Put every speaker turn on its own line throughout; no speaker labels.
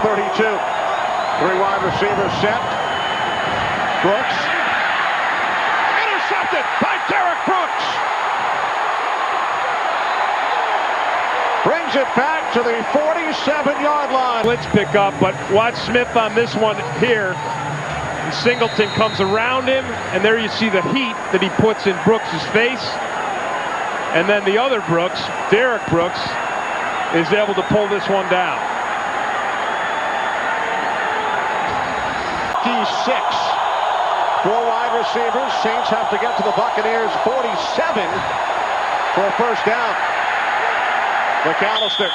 32. Three wide receivers set. Brooks. Intercepted by Derrick Brooks. Brings it back to the 47-yard line.
Blitz pickup, but watch Smith on this one here. And Singleton comes around him, and there you see the heat that he puts in Brooks' face. And then the other Brooks, Derrick Brooks, is able to pull this one down.
56. Four wide receivers. Saints have to get to the Buccaneers 47 for a first down. McAllister.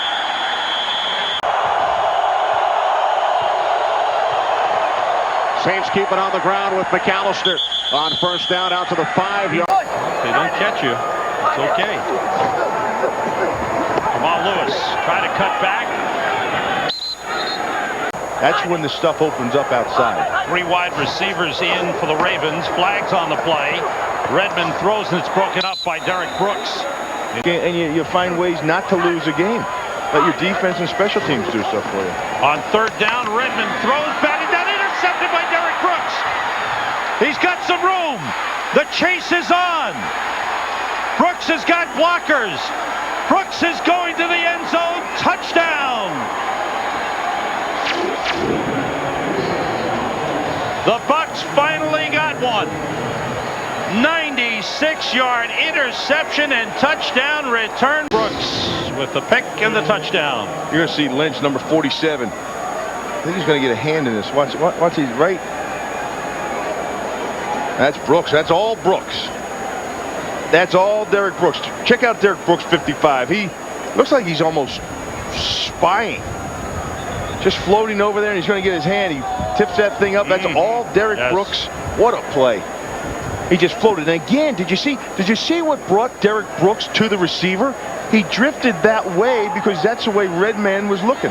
Saints keep it on the ground with McAllister on first down out to the 5-yard.
If they don't catch you, it's okay. Come on, Lewis. Try to cut back.
That's when the stuff opens up outside.
Three wide receivers in for the Ravens. Flags on the play. Redmond throws and it's broken up by Derrick Brooks.
And you find ways not to lose a game. Let your defense and special teams do stuff for you.
On third down, Redmond throws, batted down, intercepted by Derrick Brooks. He's got some room. The chase is on. Brooks has got blockers. Brooks is going to the end zone. Touchdown. The Bucs finally got one. 96-yard interception and touchdown return. Brooks with the pick and the touchdown.
You're going to see Lynch, number 47. I think he's going to get a hand in this. Watch he's right. That's Brooks. That's all Brooks. That's all Derrick Brooks. Check out Derrick Brooks, 55. He looks like he's almost spying. Just floating over there, and he's going to get his hand. He tips that thing up. That's all Derrick Brooks. What a play. He just floated. And again, did you see what brought Derrick Brooks to the receiver? He drifted that way because that's the way Redman was looking.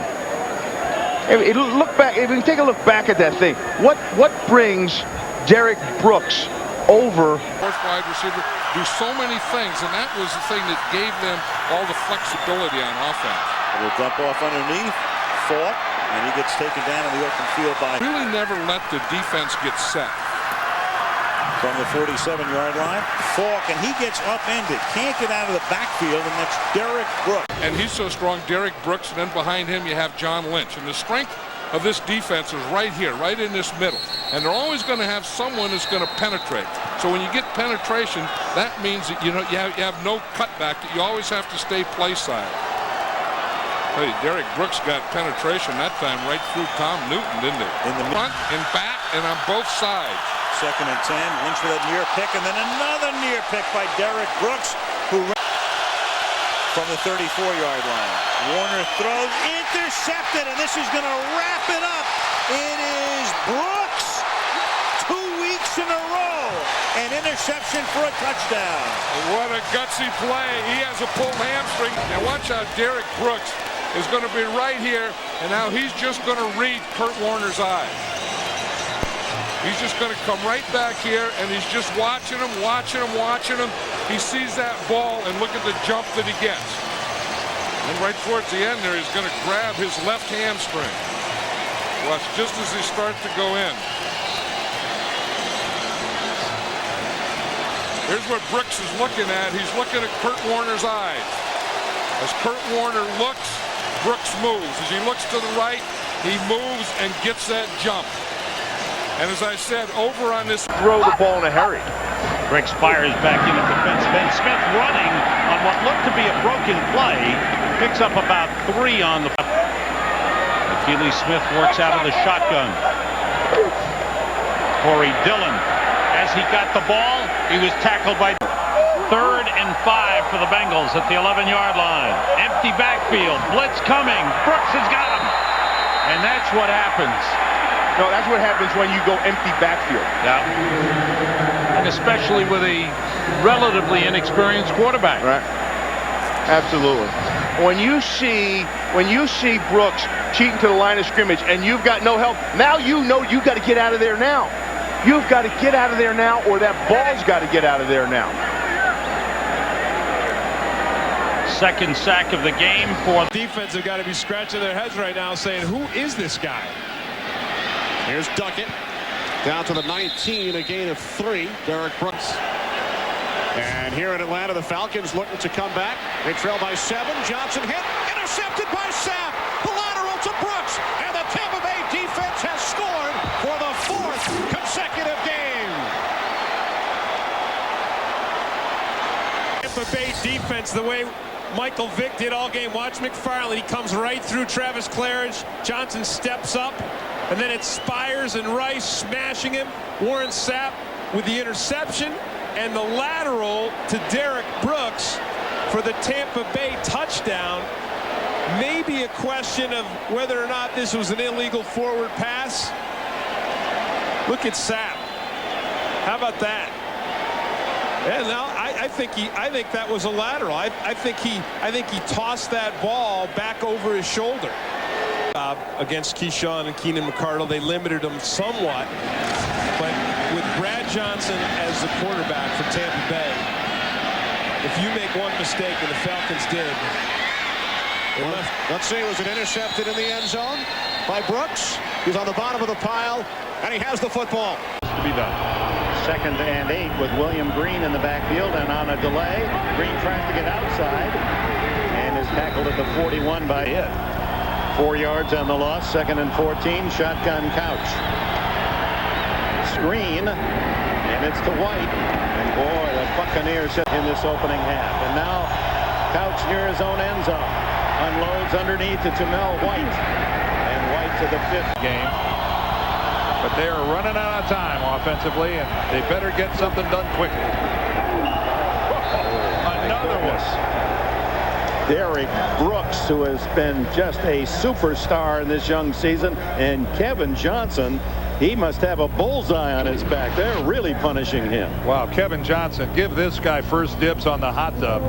Look back. If you take a look back at that thing, what brings Derrick Brooks over?
Fourth wide receiver do so many things, and that was the thing that gave them all the flexibility on offense.
Will dump off underneath, fought, and he gets taken down in the open field by.
Really never let the defense get set.
From the 47-yard line, Falk, and he gets upended. Can't get out of the backfield, and that's Derrick Brooks.
And he's so strong, Derrick Brooks, and then behind him you have John Lynch. And the strength of this defense is right here, right in this middle. And they're always going to have someone who's going to penetrate. So when you get penetration, that means that you have no cutback, that you always have to stay play side. Hey, Derrick Brooks got penetration that time right through Tom Newton, didn't he? In the front and back and on both sides.
Second and 10, Lynch with a near pick, and then another near pick by Derrick Brooks, who from the 34-yard line. Warner throws, intercepted, and this is going to wrap it up. It is Brooks, 2 weeks in a row, an interception for a touchdown.
What a gutsy play. He has a pulled hamstring. Now watch out, Derrick Brooks is going to be right here, and now he's just going to read Kurt Warner's eyes. He's just going to come right back here, and he's just watching him. He sees that ball, and look at the jump that he gets. And right towards the end there, he's going to grab his left hamstring. Watch, just as he starts to go in. Here's what Brooks is looking at. He's looking at Kurt Warner's eyes. As Kurt Warner looks, Brooks moves. As he looks to the right, he moves and gets that jump. And as I said, over on this,
throw the ball in a hurry.
Brooks fires back in at defensive end. Smith running on what looked to be a broken play. Picks up about 3 on the. Keely Smith works out of the shotgun. Corey Dillon, as he got the ball, he was tackled by. 3rd and 5 for the Bengals at the 11-yard line. Empty backfield. Blitz coming. Brooks has got him. And that's what happens.
No, that's what happens when you go empty backfield.
Yeah. And especially with a relatively inexperienced quarterback.
Right. Absolutely. When you see Brooks cheating to the line of scrimmage and you've got no help, now you know you've got to get out of there now. You've got to get out of there now, or that ball's got to get out of there now.
second sack of the game for
defense. Have got to be scratching their heads right now saying, who is this guy?
Here's Duckett down to the 19, a gain of 3. Derrick Brooks. And here in Atlanta, the Falcons looking to come back. They trail by 7. Johnson hit, intercepted by Sapp. The lateral to Brooks, and the Tampa Bay defense has scored for the 4th consecutive game.
Tampa Bay defense, the way Michael Vick did all game. Watch McFarland. He comes right through Travis Claridge. Johnson steps up, and then it's Spires and Rice smashing him. Warren Sapp with the interception and the lateral to Derrick Brooks for the Tampa Bay touchdown. Maybe a question of whether or not this was an illegal forward pass. Look at Sapp. How about that? And now I think that was a lateral. I think he tossed that ball back over his shoulder. Against Keyshawn and Keenan McCardle, they limited him somewhat, but with Brad Johnson as the quarterback for Tampa Bay, if you make one mistake, and the Falcons did.
Let's see, was it intercepted in the end zone by Brooks? He's on the bottom of the pile, and he has the football.
To be done.
2nd and 8 with William Green in the backfield, and on a delay, Green tries to get outside and is tackled at the 41 by it. 4 yards on the loss. 2nd and 14. Shotgun Couch. Screen, and it's to White. And boy, the Buccaneers in this opening half. And now Couch near his own end zone. Unloads underneath to Jamel White. And White to the 5th game.
But they are running out of time offensively, and they better get something done quickly. Another one.
Derrick Brooks, who has been just a superstar in this young season, and Kevin Johnson, he must have a bullseye on his back. They're really punishing him.
Wow, Kevin Johnson, give this guy first dibs on the hot tub.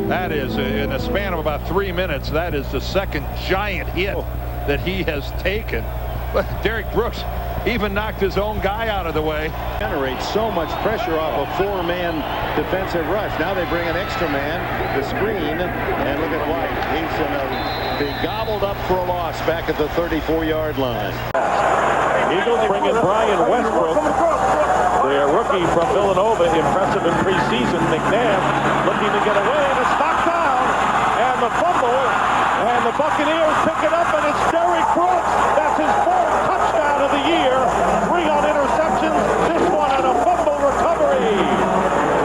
That is, in the span of about 3 minutes, that is the 2nd giant hit that he has taken. But Derrick Brooks even knocked his own guy out of the way.
Generates so much pressure off a 4-man defensive rush. Now they bring an extra man, the screen, and look at White. He's going to be gobbled up for a loss back at the 34-yard line.
Eagles bring in Brian Westbrook, their rookie from Villanova, impressive in preseason. McNabb looking to get away, and it's knocked down, and the fumble, and the Buccaneers pick it up, and it's Derrick Brooks. That's his 4th touchdown of the year. 3 on interceptions, this one on a fumble recovery.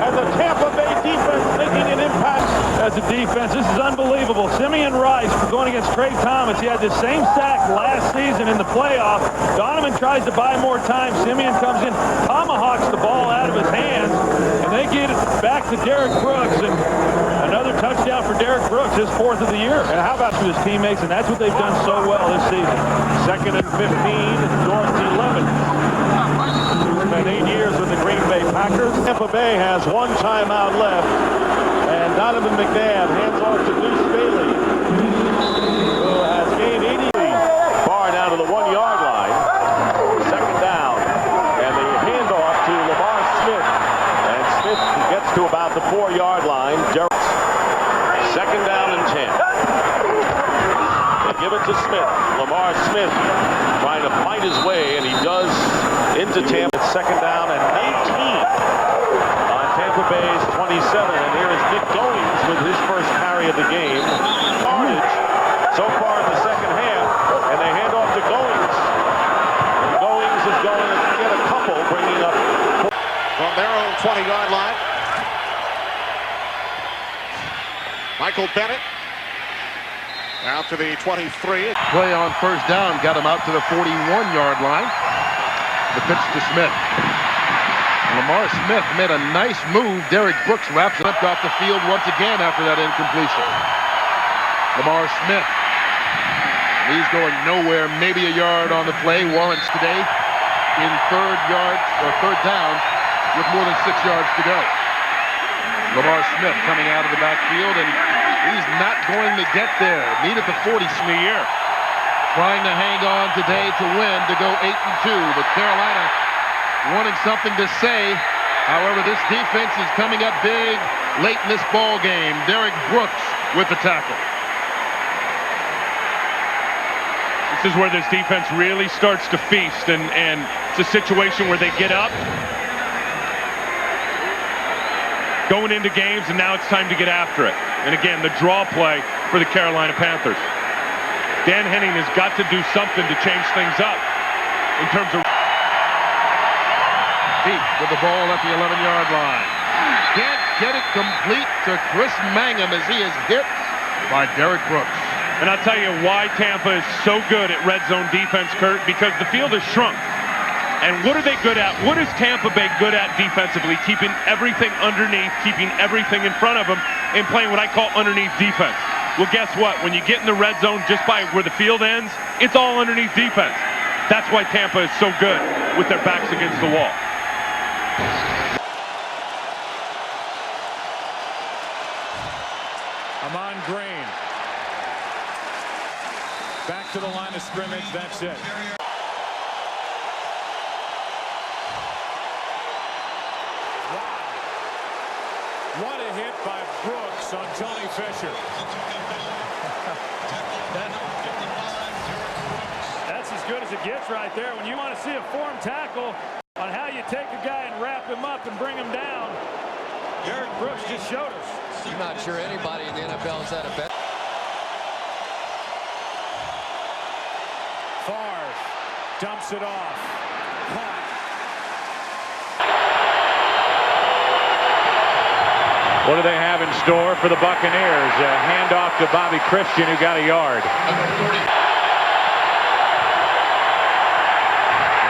And the Tampa Bay defense making an impact. As a defense, this is unbelievable. Simeon Rice going against Trey Thomas. He had the same sack last season in the playoff. Donovan tries to buy more time. Simeon comes in, tomahawks the ball out of his hands, and they get it back to Derrick Brooks. And another touchdown for Derrick Brooks, his 4th of the year. And how about to his teammates? And that's what they've done so well this season. 2nd and 15, Jordan's 11. Spent 8 years with the Green Bay Packers. Tampa Bay has 1 timeout left. And Donovan McNabb hands off to Deuce Bailey, who has gained 80. Far down to the 1-yard line. 2nd down. And the handoff to Lamar Smith. And Smith gets to about the 4-yard line. 2nd down and 10. They give it to Smith. Lamar Smith trying to fight his way, and he does into Tampa. 2nd down and 19 on Tampa Bay's 27. And here is Nick Goings with his first carry of the game. Carnage so far in the 2nd half, and they hand off to Goings. And Goings is going to get a couple, bringing up
From their own 20-yard line. Michael Bennett out to the 23.
Play on 1st down got him out to the 41-yard line. The pitch to Smith. Lamar Smith made a nice move. Derrick Brooks wraps it up off the field once again after that incompletion. Lamar Smith. He's going nowhere, maybe a yard on the play. Warrants today in 3rd down with more than 6 yards to go. Lamar Smith coming out of the backfield, and he's not going to get there. Needed the 40 year. Trying to hang on today to win, to go 8-2. But Carolina wanting something to say. However, this defense is coming up big
late in this ball game. Derrick Brooks with the tackle.
This is where this defense really starts to feast, and it's a situation where they get up going into games, and now it's time to get after it. And again, the draw play for the Carolina Panthers. Dan Henning has got to do something to change things up in terms of...
Deep with the ball at the 11-yard line. Can't get it complete to Chris Mangum as he is hit by Derrick Brooks.
And I'll tell you why Tampa is so good at red zone defense, Kurt, because the field has shrunk. And what are they good at? What is Tampa Bay good at defensively? Keeping everything underneath, keeping everything in front of them, and playing what I call underneath defense. Well, guess what? When you get in the red zone just by where the field ends, it's all underneath defense. That's why Tampa is so good with their backs against the wall.
Amon Green. Back to the line of scrimmage. That's it. Wow. What a hit by Brooks on Tony Fisher. That's as good as it gets right there. When you want to see a form tackle on how you take a guy and wrap him up and bring him down, Derrick Brooks just showed us.
I'm not sure anybody in the NFL has had a better.
Favre dumps it off. Caught.
What do they have in store for the Buccaneers? A handoff to Bobby Christian, who got a yard.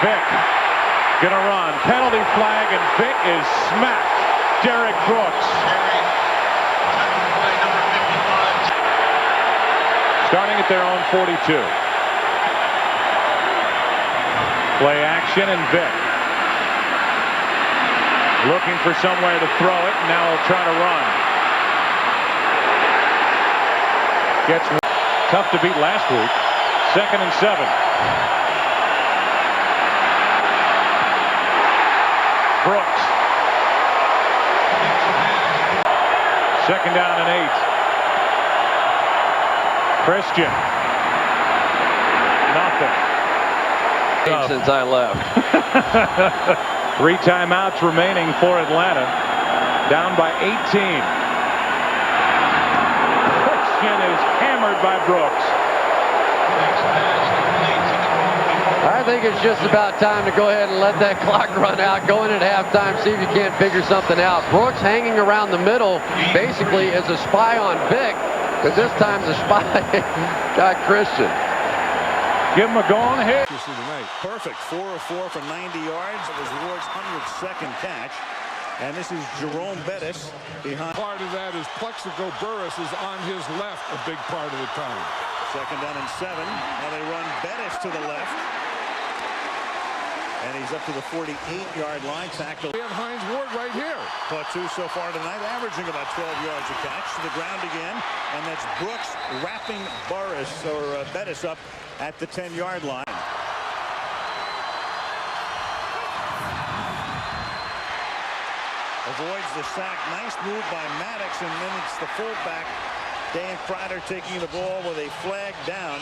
Vick gonna run. Penalty flag, and Vick is smacked. Derrick Brooks. Starting at their own 42. Play action, and Vick looking for somewhere to throw it. Now he'll try to run. Gets tough to beat last week. 2nd and 7. Brooks. 2nd down and 8. Christian. Nothing.
Since I left.
3 timeouts remaining for Atlanta. Down by 18. Christian is hammered by Brooks.
I think it's just about time to go ahead and let that clock run out. Go in at halftime, see if you can't figure something out. Brooks hanging around the middle basically as a spy on Vick, but this time the spy got Christian.
Give him a go-on hit.
Perfect. 4 of 4 for 90 yards. It was Ward's 102nd catch. And this is Jerome Bettis behind.
Part of that is Plexico Burris is on his left a big part of the time.
2nd down and 7. Now they run Bettis to the left. And he's up to the 48-yard line. Tackled.
We have Hines Ward right here.
Caught 2 so far tonight, averaging about 12 yards a catch. To the ground again. And that's Brooks wrapping Bettis up at the 10-yard line. Avoids the sack. Nice move by Maddox, and then it's the fullback, Dan Kreider, taking the ball with a flag down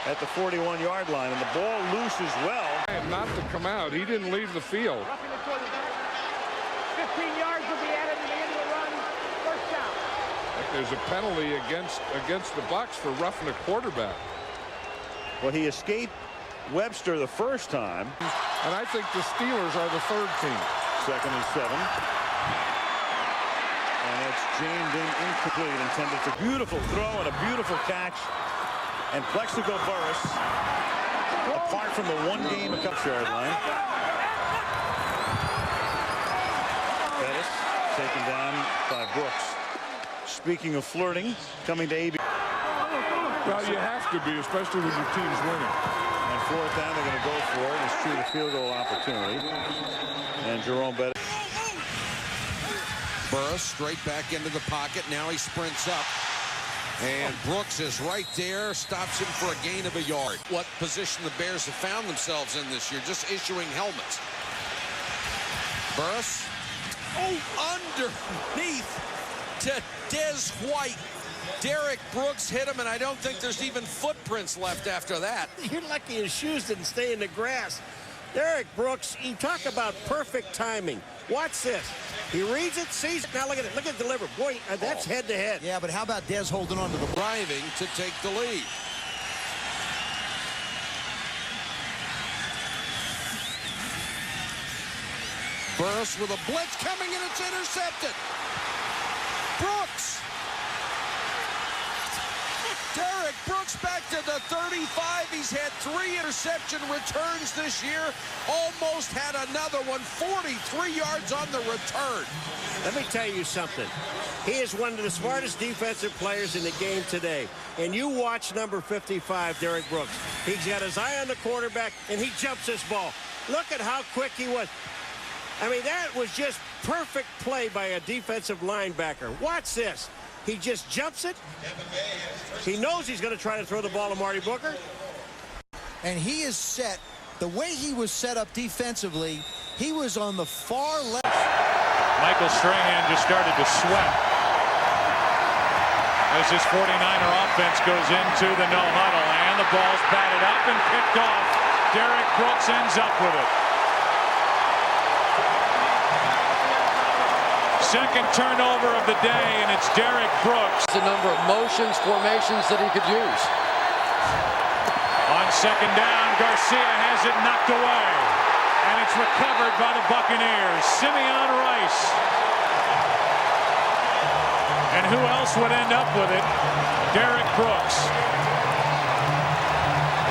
at the 41-yard line, and the ball loose as well.
Not to come out. He didn't leave the field.
15 yards will be added to the end of the run. First down.
There's a penalty against the Bucs for roughing a quarterback.
Well, he escaped Webster the first time.
And I think the Steelers are the 3rd team.
2nd and 7. And it's jammed in, incomplete, intended for beautiful throw and a beautiful catch. And Plexico Burris, apart from the one game a yard line. Bettis taken down by Brooks. Speaking of flirting, coming to AB.
Well, you have to be, especially when your team's winning.
On 4th down, they're going to go for it. It's true, the field goal opportunity. And Jerome Bettis.
Burris straight back into the pocket. Now he sprints up. And Brooks is right there, stops him for a gain of a yard. What position the Bears have found themselves in this year, just issuing helmets. Burris. Oh, underneath. to Des White. Derrick Brooks hit him, and I don't think there's even footprints left after that.
You're lucky his shoes didn't stay in the grass. Derrick Brooks, you talk about perfect timing. Watch this. He reads it, sees it. Now look at it. Look at it deliver. Boy, that's head-to-head.
Yeah, but how about Des holding on to the driving to take the lead? Burris with a blitz coming, and it's intercepted. Brooks. Derrick Brooks back to the 35. He's had 3 interception returns this year. Almost had another one. 43 yards on the return.
Let me tell you something. He is one of the smartest defensive players in the game today. And you watch number 55, Derrick Brooks. He's got his eye on the quarterback, and he jumps this ball. Look at how quick he was. I mean, that was just perfect play by a defensive linebacker. Watch this. He just jumps it. He knows he's going to try to throw the ball to Marty Booker.
And he is set. The way he was set up defensively, he was on the far left.
Michael Strahan just started to sweat as this 49er offense goes into the no huddle, and the ball's batted up and picked off. Derrick Brooks ends up with it. Second turnover of the day, and it's Derrick Brooks.
The number of motions, formations that he could use.
On second down, Garcia has it knocked away, and it's recovered by the Buccaneers. Simeon Rice. And who else would end up with it? Derrick Brooks.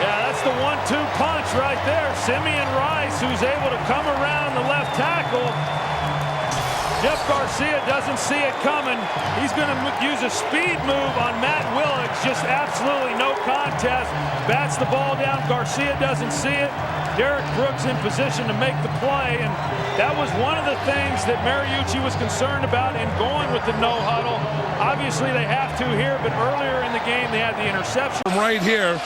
Yeah, that's the 1-2 punch right there. Simeon Rice, who's able to come around the left tackle. Jeff Garcia doesn't see it coming. He's going to use a speed move on Matt Willicks. Just absolutely no contest. Bats the ball down. Garcia doesn't see it. Derrick Brooks in position to make the play. And that was one of the things that Mariucci was concerned about in going with the no huddle. Obviously, they have to here, but earlier in the game, they had the interception.
Right here.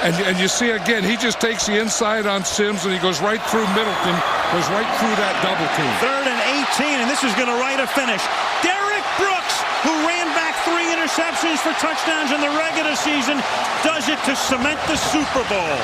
And you see again, he just takes the inside on Sims, and he goes right through Middleton, goes right through that double team.
3rd and 18, and this is going to write a finish. Derrick Brooks, who ran back 3 interceptions for touchdowns in the regular season, does it to cement the Super Bowl.